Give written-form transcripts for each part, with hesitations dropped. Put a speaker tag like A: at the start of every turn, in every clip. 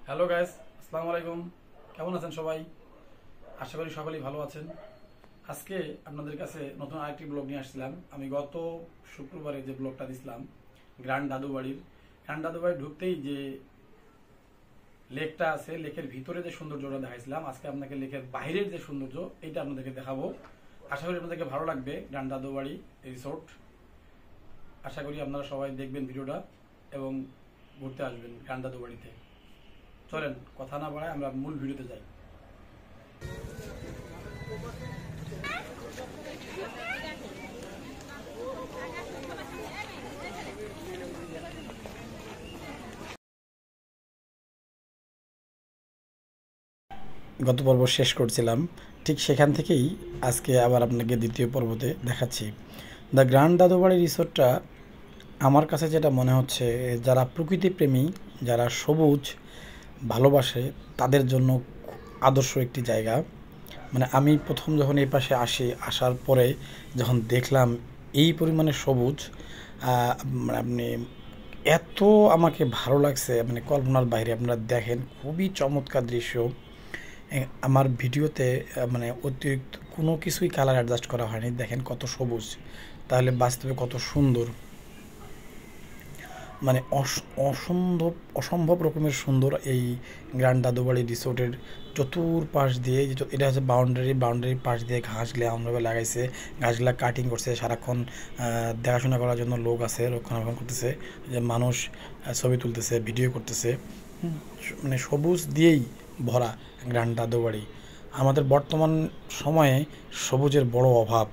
A: Hello guys, আসসালামু আলাইকুম। কেমন আছেন সবাই? আশা করি সকলেই ভালো আছেন। আজকে আপনাদের কাছে নতুন আরেকটি ব্লগ নিয়ে আসছিলাম। আমি গত শুক্রবারে যে ব্লগটা দিছিলাম গ্র্যান্ড দাদুবাড়ি ঢুকতেই যে লেকটা আছে, লেকের ভিতরে যে সৌন্দর্যটা দেখাইছিলাম, আজকে আপনাকে লেকের বাইরের যে সৌন্দর্য এটা আপনাদেরকে দেখাবো। আশা করি আপনাদেরকে ভালো লাগবে। গ্র্যান্ড দাদুবাড়ি রিসোর্ট, আশা করি আপনারা সবাই দেখবেন ভিডিওটা এবং ঘুরতে আসবেন গ্র্যান্ড দাদুবাড়িতে। চলেন কথা না বাড়ায় আমরা মূল ভিডিওতে যাই। গত পর্ব শেষ করছিলাম, ঠিক সেখান থেকেই আজকে আবার আপনাকে দ্বিতীয় পর্বতে দেখাচ্ছি। দ্য গ্র্যান্ড দাদুবাড়ি রিসোর্টটা আমার কাছে যেটা মনে হচ্ছে, যারা প্রকৃতিপ্রেমী, যারা সবুজ ভালোবাসে, তাদের জন্য আদর্শ একটি জায়গা। মানে আমি প্রথম যখন এই পাশে আসার পরে যখন দেখলাম এই পরিমাণে সবুজ, মানে আপনি এত আমাকে ভালো লাগছে, মানে কল্পনার বাইরে। আপনারা দেখেন, খুবই চমৎকার দৃশ্য। আমার ভিডিওতে মানে অতিরিক্ত কোনো কিছুই কালার অ্যাডজাস্ট করা হয়নি। দেখেন কত সবুজ, তাহলে বাস্তবে কত সুন্দর। মানে অসম্ভব রকমের সুন্দর এই গ্র্যান্ড দাদুবাড়ি রিসোর্টের চতুর্পাশ দিয়ে। এটা হচ্ছে বাউন্ডারির পাশ দিয়ে ঘাসগুলা আমরাভাবে লাগাইছে, ঘাসগুলা কাটিং করছে। সারাক্ষণ দেখাশোনা করার জন্য লোক আছে, রক্ষণাবেক্ষণ করতেছে, যে মানুষ ছবি তুলতেছে, ভিডিও করতেছে। মানে সবুজ দিয়েই ভরা গ্র্যান্ড দাদুবাড়ি। আমাদের বর্তমান সময়ে সবুজের বড় অভাব,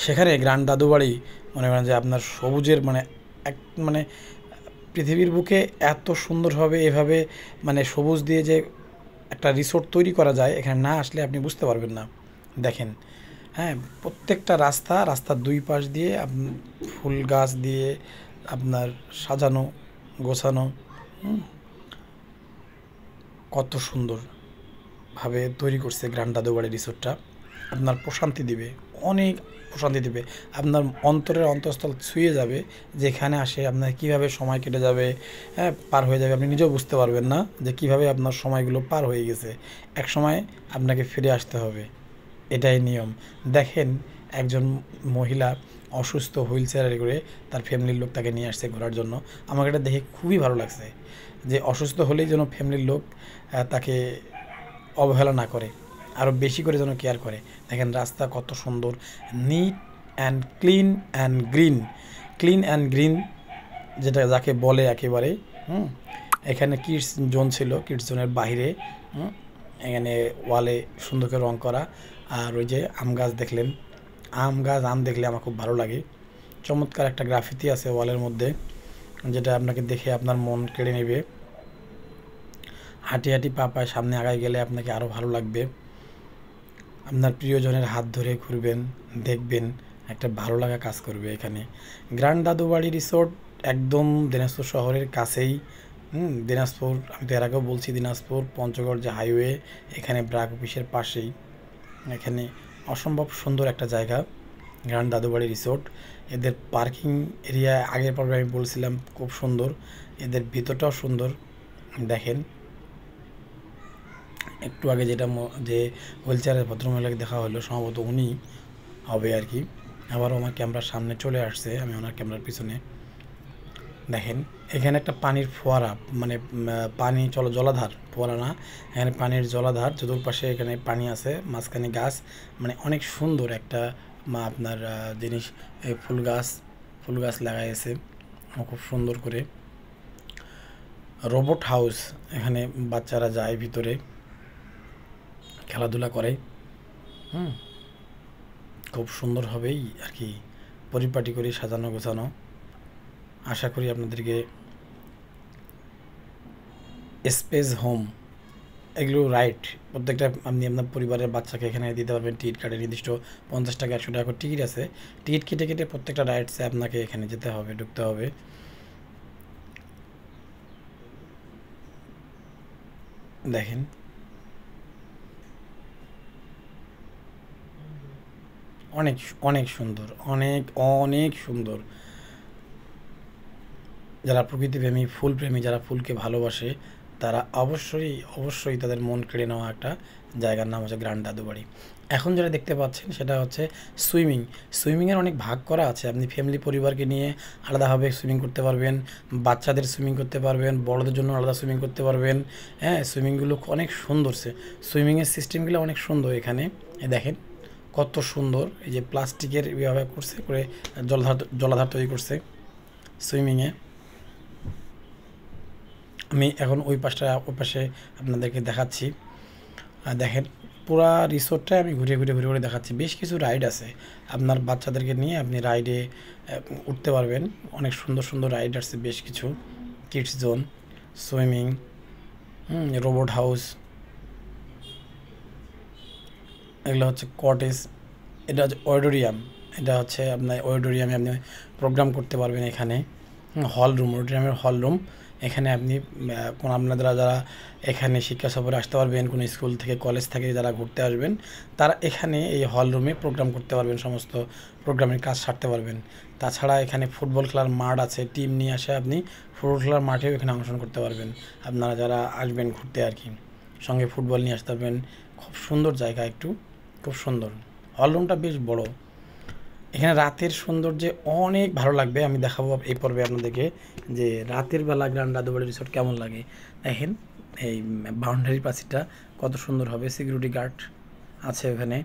A: সেখানে গ্র্যান্ড দাদুবাড়ি মনে করেন যে আপনার সবুজের মানে এক মানে পৃথিবীর বুকে এত সুন্দরভাবে এভাবে মানে সবুজ দিয়ে যে একটা রিসোর্ট তৈরি করা যায়, এখানে না আসলে আপনি বুঝতে পারবেন না। দেখেন, হ্যাঁ, প্রত্যেকটা রাস্তার দুই পাশ দিয়ে ফুল গাছ দিয়ে আপনার সাজানো গোছানো। কত সুন্দরভাবে তৈরি করছে গ্র্যান্ড দাদুবাড়ি রিসোর্টটা। আপনার প্রশান্তি দিবে, অনেক প্রশান্তি দিবে। আপনার অন্তরের অন্তঃস্থল ছুঁয়ে যাবে। যেখানে আসে আপনার কীভাবে সময় কেটে যাবে, হ্যাঁ, পার হয়ে যাবে, আপনি নিজেও বুঝতে পারবেন না যে কীভাবে আপনার সময়গুলো পার হয়ে গেছে। এক সময় আপনাকে ফিরে আসতে হবে, এটাই নিয়ম। দেখেন, একজন মহিলা অসুস্থ, হুইল চেয়ারে করে তার ফ্যামিলির লোক তাকে নিয়ে আসছে ঘোরার জন্য। আমাকে এটা দেখে খুবই ভালো লাগছে, যে অসুস্থ হলেই যেন ফ্যামিলির লোক তাকে অবহেলা না করে, আরও বেশি করে যেন কেয়ার করে। দেখেন রাস্তা কত সুন্দর, neat and clean and green যেটা যাকে বলে একেবারে। এখানে কিডস জোন ছিল, কিডস জোনের বাইরে এখানে ওয়ালে সুন্দর করে রং করা। আর ওই যে আম গাছ দেখলেন, আম দেখলে আমার খুব ভালো লাগে। চমৎকার একটা গ্রাফিতি আছে ওয়ালের মধ্যে, যেটা আপনাকে দেখে আপনার মন কেড়ে নেবে। হাঁটি পা পায়ে সামনে আগায় গেলে আপনাকে আরও ভালো লাগবে। আপনার প্রিয়জনের হাত ধরে ঘুরবেন, দেখবেন একটা ভালো লাগা কাজ করবে এখানে। গ্র্যান্ড দাদুবাড়ি রিসোর্ট একদম দিনাজপুর শহরের কাছেই। দিনাজপুর, আমি তো এর আগেও বলছি, দিনাজপুর পঞ্চগড় যে হাইওয়ে, এখানে ব্রাক অফিসের পাশেই। এখানে অসম্ভব সুন্দর একটা জায়গা গ্র্যান্ড দাদুবাড়ি রিসোর্ট। এদের পার্কিং এরিয়া আগের পর্বে আমি বলছিলাম খুব সুন্দর, এদের ভিতরটাও সুন্দর। দেখেন, একটু আগে যে হুইল চেয়ারের ভদ্রমহিলাকে দেখা হলো, সম্ভবত উনি হবে আর কি। আবারও আমার ক্যামেরার সামনে চলে আসছে, আমি ওনার ক্যামেরার পিছনে। দেখেন, এখানে একটা পানির ফোয়ারা, মানে পানি জলাধার, ফোয়ারা না, এখানে পানির জলাধার। চতুর্পাশে এখানে পানি আছে, মাঝখানে গাছ, মানে অনেক সুন্দর একটা আপনার জিনিস। ফুল গাছ লাগাইছে খুব সুন্দর করে। রোবট হাউস, এখানে বাচ্চারা যায় ভিতরে খেলাধুলা করে। খুব সুন্দর হবেই আর কি, পরিপাটি করে সাজানো গোছানো। আশা করি আপনাদেরকে স্পেস হোম এগুলো রাইট, প্রত্যেকটা আপনি আপনার পরিবারের বাচ্চাকে এখানে দিতে পারবেন। টিকিট কাটে নির্দিষ্ট 50 টাকা 100 টাকা করে টিকিট আছে। টিকিট কেটে প্রত্যেকটা রাইডসে আপনাকে এখানে যেতে হবে, ঢুকতে হবে। দেখেন, অনেক অনেক সুন্দর, অনেক সুন্দর। যারা প্রকৃতিপ্রেমী, ফুলপ্রেমী, যারা ফুলকে ভালোবাসে, তারা অবশ্যই তাদের মন কেড়ে নেওয়া একটা জায়গার নাম হচ্ছে গ্র্যান্ড দাদুবাড়ি। এখন যেটা দেখতে পাচ্ছেন সেটা হচ্ছে সুইমিংয়ের অনেক ভাগ করা আছে। আপনি ফ্যামিলি পরিবারকে নিয়ে আলাদাভাবে সুইমিং করতে পারবেন, বাচ্চাদের সুইমিং করতে পারবেন, বড়দের জন্য আলাদা সুইমিং করতে পারবেন। হ্যাঁ, সুইমিংগুলো অনেক সুন্দর, সুইমিংয়ের সিস্টেমগুলো অনেক সুন্দর। এখানে দেখেন কত সুন্দর, এই যে প্লাস্টিকের ব্যবহার করছে করে জলাধার তৈরি করছে সুইমিংয়ে। আমি এখন ওই পাশে আপনাদেরকে দেখাচ্ছি। দেখেন পুরা রিসোর্টটা আমি ঘুরে দেখাচ্ছি। বেশ কিছু রাইড আছে, আপনার বাচ্চাদেরকে নিয়ে আপনি রাইডে উঠতে পারবেন। অনেক সুন্দর রাইড আছে বেশ কিছু, kids zone, swimming, robot house, এগুলো হচ্ছে কটেজ। এটা হচ্ছে অডিটোরিয়াম, এটা হচ্ছে আপনার অডিটোরিয়ামে আপনি প্রোগ্রাম করতে পারবেন। এখানে হল রুম, অডিটোরিয়ামের হল রুম। এখানে আপনি আপনারা যারা এখানে শিক্ষা সফরে আসতে পারবেন, কোনো স্কুল থেকে কলেজ থেকে যারা ঘুরতে আসবেন, তারা এখানে এই হল রুমে প্রোগ্রাম করতে পারবেন, সমস্ত প্রোগ্রামের কাজ সারতে পারবেন। তাছাড়া এখানে ফুটবল খেলার মাঠ আছে, টিম নিয়ে আসে আপনি ফুটবল খেলার মাঠেও এখানে অংশগ্রহণ করতে পারবেন। আপনারা যারা আসবেন ঘুরতে আর কি, সঙ্গে ফুটবল নিয়ে আসতে পারবেন। খুব সুন্দর জায়গা, খুব সুন্দর। হল রুমটা বেশ বড়। এখানে রাতের সৌন্দর্যে অনেক ভালো লাগবে। আমি দেখাবো এই পর্বে আপনাদেরকে যে রাতের বেলা গ্র্যান্ড দাদুবাড়ি রিসোর্ট কেমন লাগে। দেখেন এই বাউন্ডারি পাঁচিলটা কত সুন্দর হবে, সিকিউরিটি গার্ড আছে ওখানে।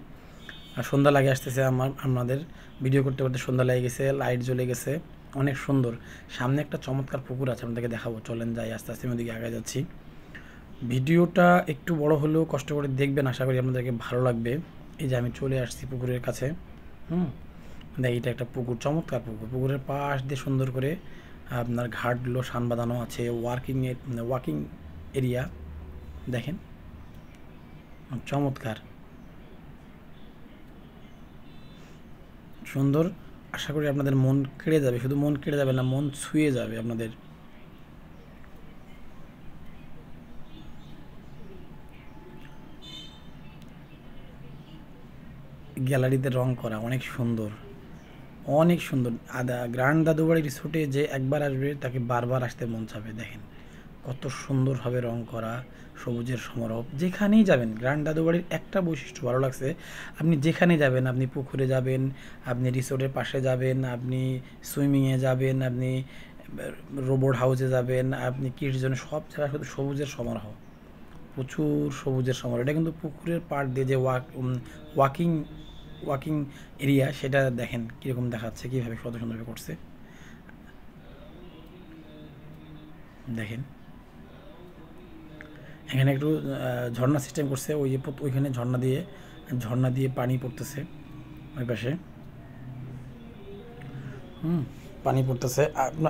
A: আর সন্ধ্যা লাগে আসতেছে, আমাদের ভিডিও করতে সন্ধ্যা লেগে গেছে, লাইট জ্বলে গেছে, অনেক সুন্দর। সামনে একটা চমৎকার পুকুর আছে, আপনাদেরকে দেখাবো। চলেন যাই, আস্তে আস্তে ওদিকে আগে যাচ্ছি। ভিডিওটা একটু বড় হলেও কষ্ট করে দেখবেন, আশা করি আপনাদেরকে ভালো লাগবে। এই যে আমি চলে আসছি পুকুরের কাছে। দেখ, এটা একটা পুকুর, চমৎকার পুকুর। পুকুরের পাশ দিয়ে সুন্দর করে আপনার ঘাটগুলো সান বাঁধানো আছে, ওয়াকিং এরিয়া দেখেন, চমৎকার সুন্দর। আশা করি আপনাদের মন কেড়ে যাবে, শুধু মন কেড়ে যাবে না, মন ছুঁয়ে যাবে আপনাদের। গ্যালারিতে রং করা অনেক সুন্দর। গ্র্যান্ড দাদুবাড়ি রিসোর্টে যে একবার আসবে তাকে বারবার আসতে মন চাবে। দেখেন কত সুন্দরভাবে রং করা, সবুজের সমারোহ। যেখানেই যাবেন, গ্র্যান্ড দাদুবাড়ির একটা বৈশিষ্ট্য ভালো লাগছে, আপনি যেখানে যাবেন, আপনি পুকুরে যাবেন, আপনি রিসোর্টের পাশে যাবেন, আপনি সুইমিংয়ে যাবেন, আপনি রোবট হাউসে যাবেন, আপনি কিডস জোনে, সব জায়গায় শুধু সবুজের সমারোহ, প্রচুর সবুজের সমারোহ। এটা কিন্তু পুকুরের পাড় দিয়ে যে ওয়াকিং এরিয়া, সেটা দেখেন কীরকম দেখাচ্ছে, কীভাবে কত সুন্দরভাবে করছে। দেখেন এখানে একটু ঝর্ণা সিস্টেম করছে, ওই যে ওইখানে ঝর্ণা দিয়ে পানি পড়তেছে ওই পাশে। পানি পড়তেছে।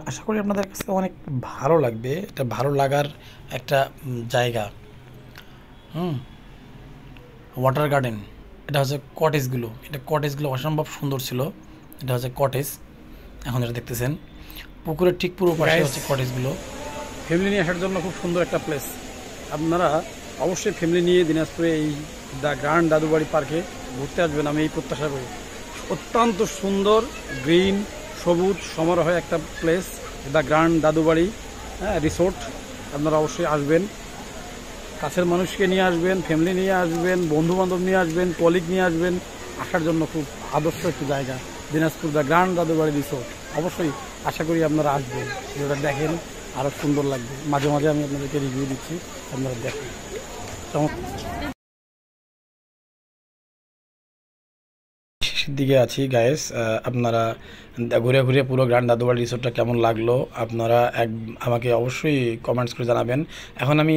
A: আশা করি আপনাদের কাছে অনেক ভালো লাগবে, এটা ভালো লাগার একটা জায়গা। ওয়াটার গার্ডেন, এটা হচ্ছে কটেজগুলো অসম্ভব সুন্দর ছিল। এটা হচ্ছে কটেজ, এখন যেটা দেখতেছেন পুকুরের ঠিক পুরো পাশে হচ্ছে কটেজগুলো।
B: ফ্যামিলি নিয়ে আসার জন্য খুব সুন্দর একটা প্লেস। আপনারা অবশ্যই ফ্যামিলি নিয়ে দিনাজপুরে এই গ্র্যান্ড দাদুবাড়ি পার্কে ঘুরতে আসবেন, আমি এই প্রত্যাশা করি। অত্যন্ত সুন্দর, গ্রিন, সবুজ সমারোহ একটা প্লেস, গ্র্যান্ড দাদুবাড়ি রিসোর্ট। আপনারা অবশ্যই আসবেন, কাছের মানুষকে নিয়ে আসবেন, ফ্যামিলি নিয়ে আসবেন, বন্ধুবান্ধব নিয়ে আসবেন, কলিগ নিয়ে আসবেন। আসার জন্য খুব আদর্শ একটি জায়গা দিনাজপুর গ্র্যান্ড দাদুবাড়ি রিসোর্ট। অবশ্যই আশা করি আপনারা আসবেন, যেটা দেখেন আরও সুন্দর লাগবে। মাঝে মাঝে আমি আপনাদেরকে রিভিউ দিচ্ছি, আপনারা দেখেন।
A: দিকে আছি গাইস, আপনারা ঘুরে পুরো গ্র্যান্ড দাদুবাড়ি রিসোর্টটা কেমন লাগলো আপনারা আমাকে অবশ্যই কমেন্টস করে জানাবেন। এখন আমি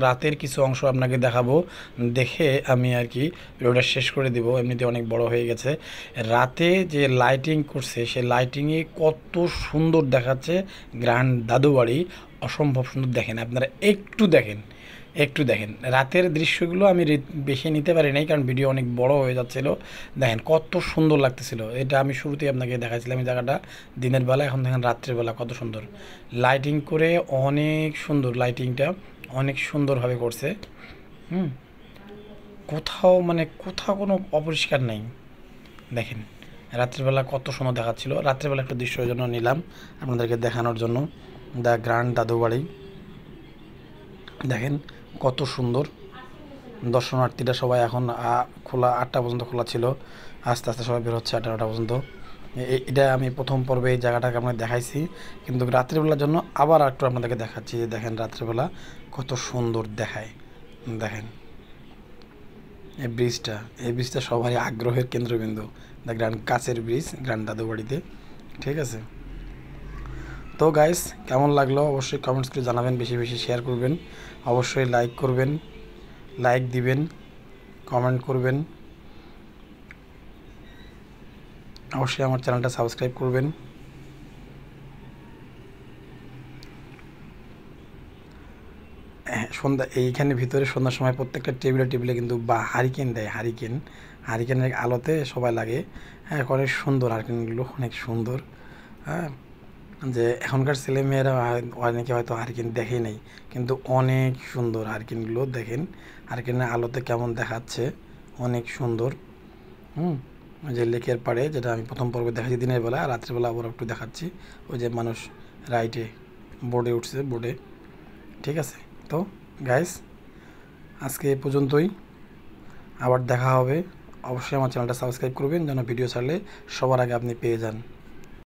A: রাতের কিছু অংশ আপনাকে দেখাবো, দেখে আমি আর কি ভিডিওটা শেষ করে দিব, এমনিতে অনেক বড় হয়ে গেছে। রাতে যে লাইটিং করছে, সেই লাইটিংয়ে কত সুন্দর দেখাচ্ছে গ্র্যান্ড দাদুবাড়ি, অসম্ভব সুন্দর। দেখেন আপনারা একটু দেখেন রাতের দৃশ্যগুলো। আমি বেশি নিতে পারি নাই, কারণ ভিডিও অনেক বড় হয়ে যাচ্ছিল। দেখেন কত সুন্দর লাগতেছিল। এটা আমি শুরুতেই আপনাকে দেখাচ্ছিলাম এই জায়গাটা দিনের বেলা, এখন দেখেন রাত্রের বেলা কত সুন্দর লাইটিং করে, অনেক সুন্দর লাইটিংটা, অনেক সুন্দরভাবে করছে। কোথাও কোনো অপরিষ্কার নেই। দেখেন রাত্রিবেলা কত সুন্দর দেখাচ্ছিল। রাত্রিবেলা একটা দৃশ্যের জন্য নিলাম আপনাদেরকে দেখানোর জন্য, দ্য গ্র্যান্ড দাদুবাড়ি। দেখেন কত সুন্দর। দর্শনার্থীরা সবাই এখন খোলা, 8টা পর্যন্ত খোলা ছিল, আস্তে আস্তে সবাই বের হচ্ছে 8টা পর্যন্ত। এটা আমি প্রথম পর্বে এই জায়গাটাকে আপনাকে দেখাইছি, কিন্তু রাত্রিবেলার জন্য আবার একটু আপনাদেরকে দেখাচ্ছি যে দেখেন রাত্রিবেলা কত সুন্দর দেখায়। দেখেন এই ব্রিজটা সবারই আগ্রহের কেন্দ্রবিন্দু, দ্য গ্র্যান্ড কাচের ব্রিজ গ্র্যান্ড দাদুবাড়িতে। ঠিক আছে, তো গাইস কেমন লাগলো অবশ্যই কমেন্টস করে জানাবেন, বেশি বেশি শেয়ার করবেন, অবশ্যই লাইক করবেন, লাইক দিবেন, কমেন্ট করবেন, অবশ্যই আমার চ্যানেলটা সাবস্ক্রাইব করবেন। সন্ধ্যা এইখানে ভিতরে সন্ধ্যার সময় প্রত্যেকটা টেবিলে কিন্তু বা হারিকেন দেয়, হারিকেনের আলোতে সবাই লাগে। হ্যাঁ, অনেক সুন্দর হারিকেনগুলো, অনেক সুন্দর। হ্যাঁ, যে এখনকার ছেলেমেয়েরা অনেকে হয়তো হারিকেন দেখেই নেই, কিন্তু অনেক সুন্দর হারিকেনগুলো। দেখেন হারিকেনের আলোতে কেমন দেখাচ্ছে, অনেক সুন্দর। ওই যে লেকের পাড়ে, যেটা আমি প্রথম পর্বে দেখাচ্ছি দিনের বেলা, আর রাত্রিবেলা আবার একটু দেখাচ্ছি। ওই যে মানুষ রাইটে বোর্ডে উঠছে, বোর্ডে। ঠিক আছে, তো গাইস আজকে এ পর্যন্তই, আবার দেখা হবে। অবশ্যই আমার চ্যানেলটা সাবস্ক্রাইব করবেন যেন ভিডিও ছাড়লে সবার আগে আপনি পেয়ে যান।